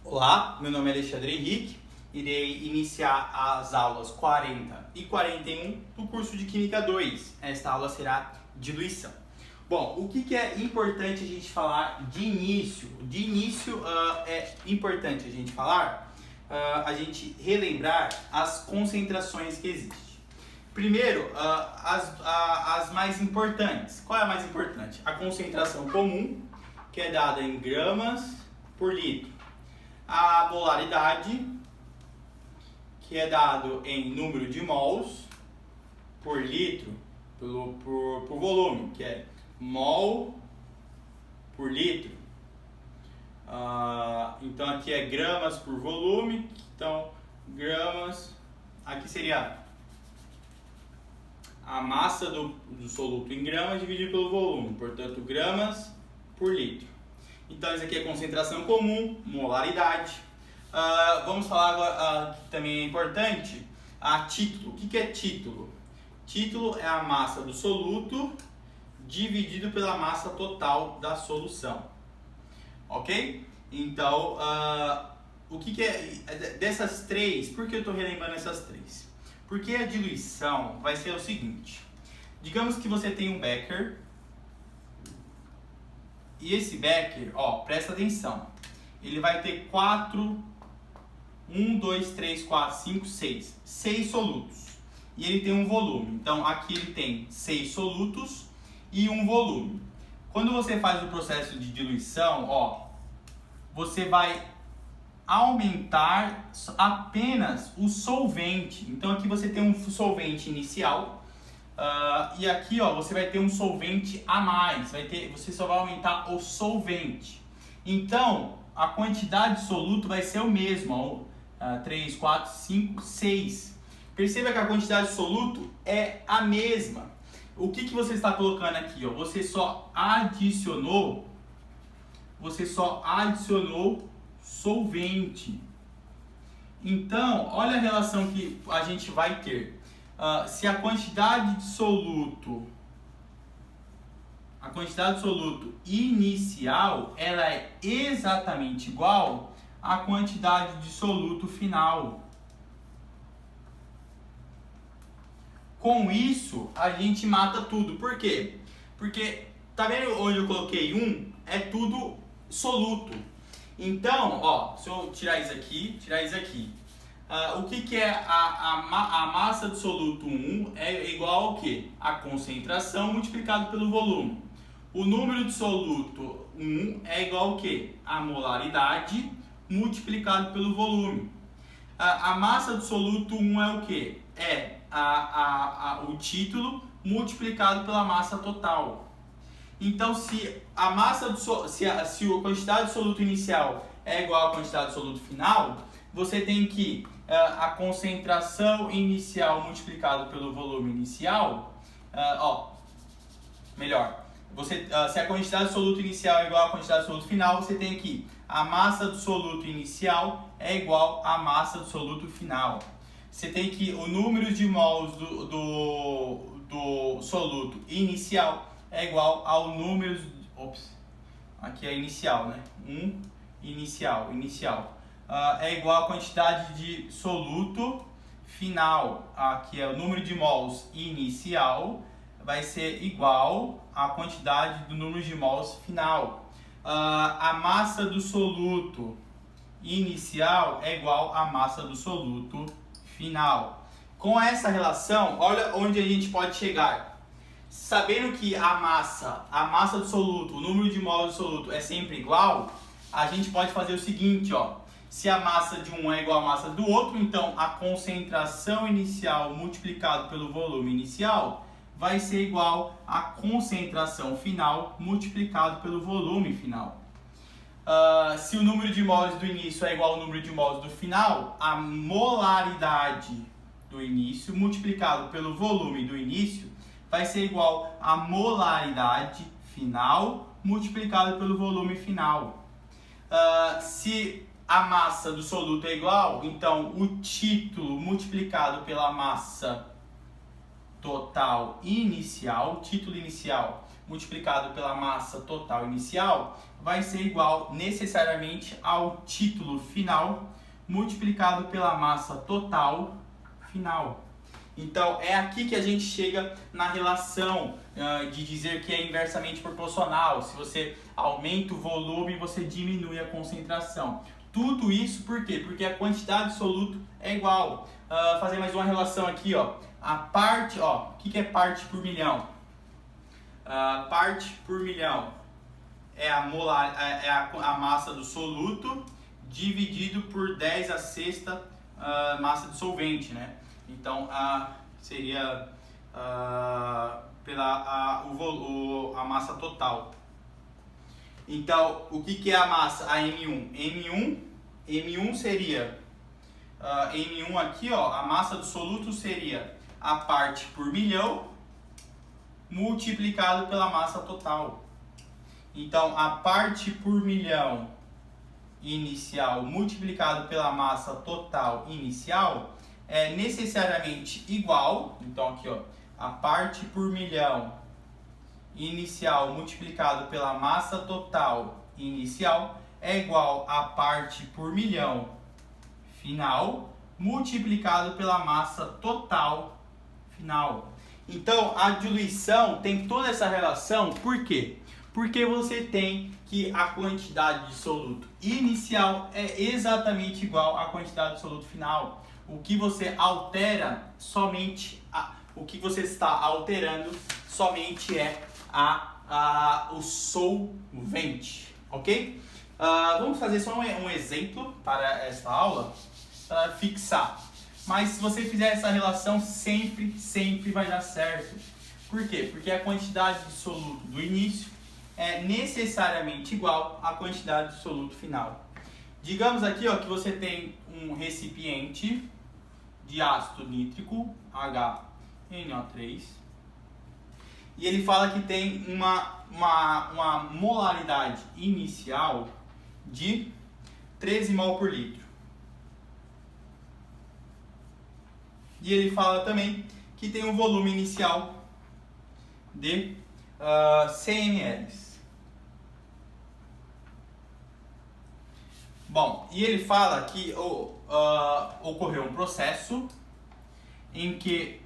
Olá, meu nome é Alexandre Henrique, irei iniciar as aulas 40 e 41 do curso de Química 2. Esta aula será diluição. Bom, o que é importante a gente falar de início? É importante a gente falar, a gente relembrar as concentrações que existem. Primeiro, as mais importantes. Qual é a mais importante? A concentração comum, que é dada em gramas por litro. A molaridade, que é dado em número de mols por litro por volume, que é mol por litro. Então aqui é gramas por volume, então gramas, aqui seria a massa do soluto em gramas dividido pelo volume, portanto gramas por litro. Então, isso aqui é concentração comum, molaridade. Vamos falar agora, que também é importante, a título. O que é título? Título é a massa do soluto dividido pela massa total da solução. Ok? Então, o que é dessas três? Por que eu estou relembrando essas três? Porque a diluição vai ser o seguinte. Digamos que você tem um becker. E esse becker, presta atenção, ele vai ter 6 solutos. E ele tem um volume. Então aqui ele tem 6 solutos e um volume. Quando você faz o processo de diluição, você vai aumentar apenas o solvente. Então aqui você tem um solvente inicial. E aqui você vai ter um solvente a mais, você só vai aumentar o solvente. Então a quantidade de soluto vai ser o mesmo, 3, 4, 5, 6. Perceba que a quantidade de soluto é a mesma. O que você está colocando aqui? Você só adicionou solvente. Então olha a relação que a gente vai ter. Se a quantidade de soluto inicial ela é exatamente igual à quantidade de soluto final. Com isso a gente mata tudo. Por quê? Porque tá vendo onde eu coloquei 1? É tudo soluto. Então, se eu tirar isso aqui, o que é a massa do soluto 1 é igual ao quê? A concentração multiplicado pelo volume. O número de soluto 1 é igual ao quê? A molaridade multiplicado pelo volume. A massa do soluto 1 é o quê? É o título multiplicado pela massa total. Então, se a quantidade de soluto inicial é igual à quantidade de soluto final, você tem que a concentração inicial multiplicado pelo volume inicial, se a quantidade de soluto inicial é igual à quantidade de soluto final, você tem que a massa do soluto inicial é igual à massa do soluto final. Você tem que o número de mols do soluto inicial é igual ao número, aqui é inicial, né? Inicial. É igual à quantidade de soluto final. Aqui é o número de mols inicial vai ser igual à quantidade do número de mols final. A massa do soluto inicial é igual à massa do soluto final. Com essa relação, olha onde a gente pode chegar. Sabendo que a massa do soluto, o número de mols do soluto é sempre igual, a gente pode fazer o seguinte, se a massa de um é igual à massa do outro, então a concentração inicial multiplicado pelo volume inicial vai ser igual à concentração final multiplicado pelo volume final. Se o número de mols do início é igual ao número de mols do final, a molaridade do início multiplicado pelo volume do início vai ser igual à molaridade final multiplicado pelo volume final. Se a massa do soluto é igual, então o título multiplicado pela massa total inicial, título inicial multiplicado pela massa total inicial vai ser igual necessariamente ao título final multiplicado pela massa total final. Então é aqui que a gente chega na relação de dizer que é inversamente proporcional. Se você aumenta o volume, você diminui a concentração. Tudo isso por quê? Porque a quantidade de soluto é igual. Fazer mais uma relação aqui, ó. A parte, ó, o que é parte por milhão? Parte por milhão é a massa do soluto dividido por 10 a sexta massa do solvente, né? Então seria a massa total. Então o que é a massa? A M1. M1 seria M1 aqui, ó, a massa do soluto seria a parte por milhão multiplicado pela massa total. Então a parte por milhão inicial multiplicado pela massa total inicial é necessariamente igual. Então aqui, ó, a parte por milhão inicial multiplicado pela massa total inicial é igual a parte por milhão final multiplicado pela massa total final. Então a diluição tem toda essa relação, por quê? Porque você tem que a quantidade de soluto inicial é exatamente igual à quantidade de soluto final. O que você altera somente, o que você está alterando somente é o solvente, ok? Vamos fazer só um exemplo para esta aula, para fixar. Mas se você fizer essa relação, sempre vai dar certo. Por quê? Porque a quantidade de soluto do início é necessariamente igual à quantidade de soluto final. Digamos aqui, ó, que você tem um recipiente de ácido nítrico, HNO3, e ele fala que tem uma molaridade inicial de 13 mol por litro. E ele fala também que tem um volume inicial de 100 ml. Bom, e ele fala que ocorreu um processo em que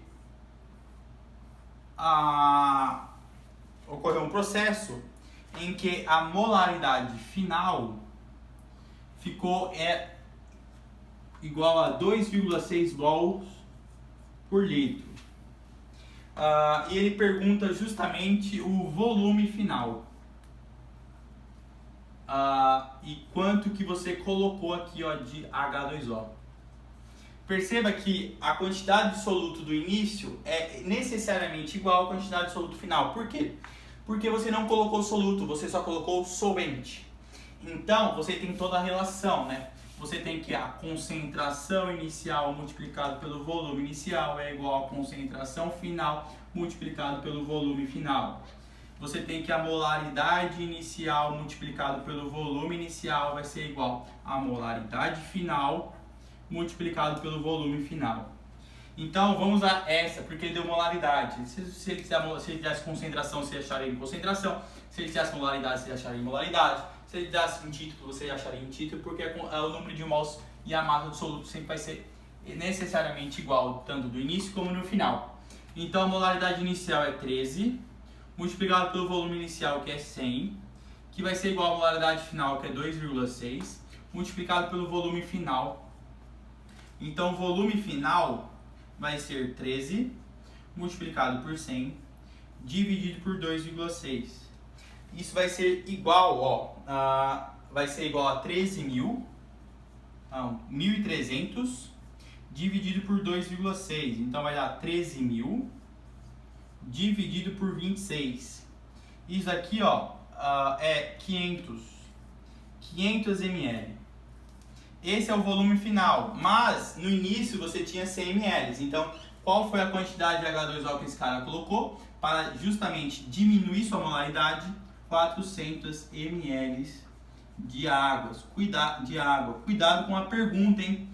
a molaridade final ficou igual a 2,6 mols por litro. E ele pergunta justamente o volume final. E quanto que você colocou aqui, ó, de H2O. Perceba que a quantidade de soluto do início é necessariamente igual à quantidade de soluto final. Por quê? Porque você não colocou soluto, você só colocou solvente. Então, você tem toda a relação, né? Você tem que a concentração inicial multiplicado pelo volume inicial é igual à concentração final multiplicado pelo volume final. Você tem que a molaridade inicial multiplicado pelo volume inicial vai ser igual à molaridade final multiplicado pelo volume final. Então vamos a essa, porque ele deu molaridade. Se ele tivesse concentração, você acharia em concentração. Se ele tivesse molaridade, você acharia em molaridade. Se ele tivesse em título, você acharia em título, porque o número de mols e a massa do soluto sempre vai ser necessariamente igual, tanto do início como no final. Então a molaridade inicial é 13, multiplicado pelo volume inicial, que é 100, que vai ser igual à molaridade final, que é 2,6, multiplicado pelo volume final. Então o volume final vai ser 13 multiplicado por 100 dividido por 2,6. Isso vai ser igual, ó, vai ser igual a 1.300 dividido por 2,6. Então vai dar 13.000 dividido por 26. Isso aqui, ó, é 500 ml. Esse é o volume final, mas no início você tinha 100 ml. Então, qual foi a quantidade de H2O que esse cara colocou para justamente diminuir sua molaridade? 400 ml de água. Cuidado com a pergunta, hein?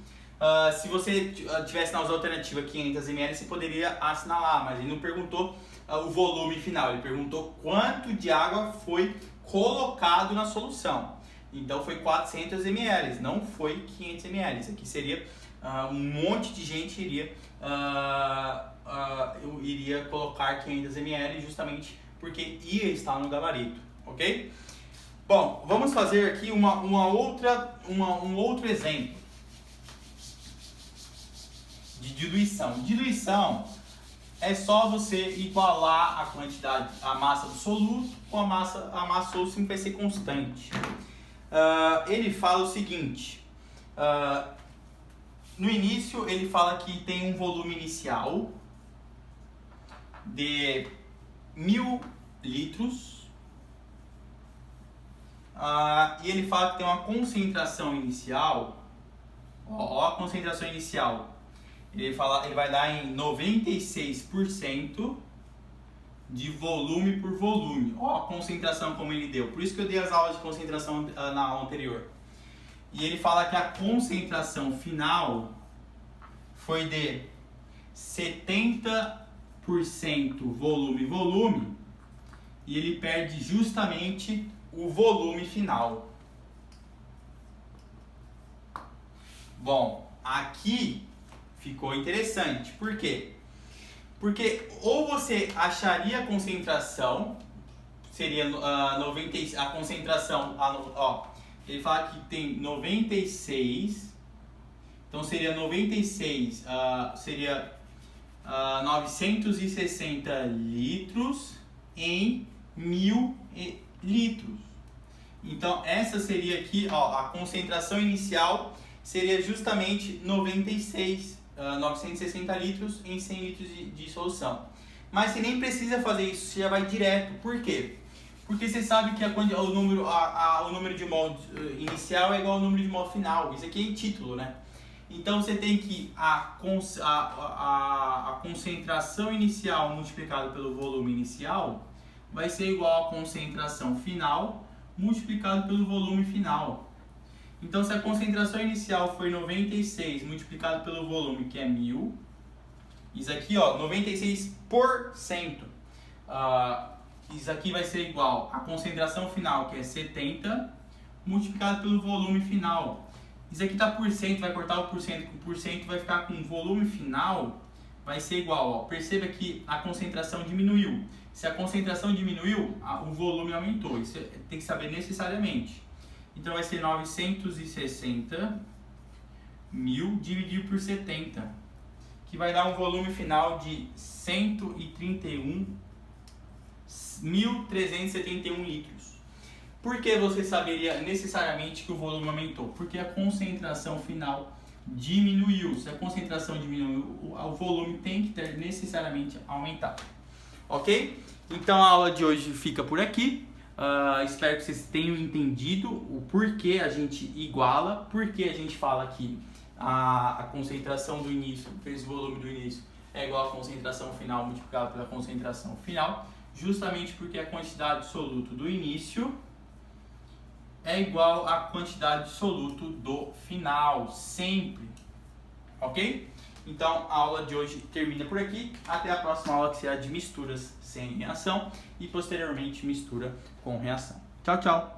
Se você tivesse nas alternativas 500 ml, você poderia assinalar, mas ele não perguntou o volume final, ele perguntou quanto de água foi colocado na solução. Então foi 400 ml, não foi 500 ml. Isso aqui seria um monte de gente iria colocar 500 ml justamente porque ia estar no gabarito, ok? Bom, vamos fazer aqui um outro exemplo de diluição. Diluição é só você igualar a quantidade, a massa do soluto com a massa solúvel, sempre vai ser constante. Ele fala o seguinte, no início ele fala que tem um volume inicial de 1000 litros e ele fala que tem uma concentração inicial, ó a concentração inicial, ele vai dar em 96% de volume por volume. Ó a concentração como ele deu. Por isso que eu dei as aulas de concentração na aula anterior. E ele fala que a concentração final foi de 70% volume, e ele perde justamente o volume final. Bom, aqui ficou interessante. Por quê? Porque ou você acharia a concentração, seria a concentração, ele fala que tem 96, então seria 96, seria 960 litros em 1000 litros. Então essa seria aqui, a concentração inicial seria justamente 960 litros em 100 litros de solução. Mas você nem precisa fazer isso, você já vai direto. Por quê? Porque você sabe que o número de mol inicial é igual ao número de mol final. Isso aqui é em título, né? Então você tem que a concentração inicial multiplicada pelo volume inicial vai ser igual à concentração final multiplicado pelo volume final. Então, se a concentração inicial foi 96 multiplicado pelo volume, que é 1000, isso aqui, 96%. Isso aqui vai ser igual à concentração final, que é 70, multiplicado pelo volume final. Isso aqui está por cento, vai cortar o porcento com porcento, vai ficar com o volume final, vai ser igual. Perceba que a concentração diminuiu. Se a concentração diminuiu, o volume aumentou. Isso tem que saber necessariamente. Então vai ser 960 mil dividido por 70, que vai dar um volume final de 131.371 litros. Por que você saberia necessariamente que o volume aumentou? Porque a concentração final diminuiu. Se a concentração diminuiu, o volume tem que ter necessariamente aumentado. Ok? Então a aula de hoje fica por aqui. Espero que vocês tenham entendido o porquê a gente iguala, porquê a gente fala que a concentração do início vezes o volume do início é igual à concentração final multiplicada pela concentração final, justamente porque a quantidade de soluto do início é igual à quantidade de soluto do final, sempre. Ok? Então a aula de hoje termina por aqui. Até a próxima aula, que será de misturas sem reação e posteriormente mistura com reação. Tchau, tchau!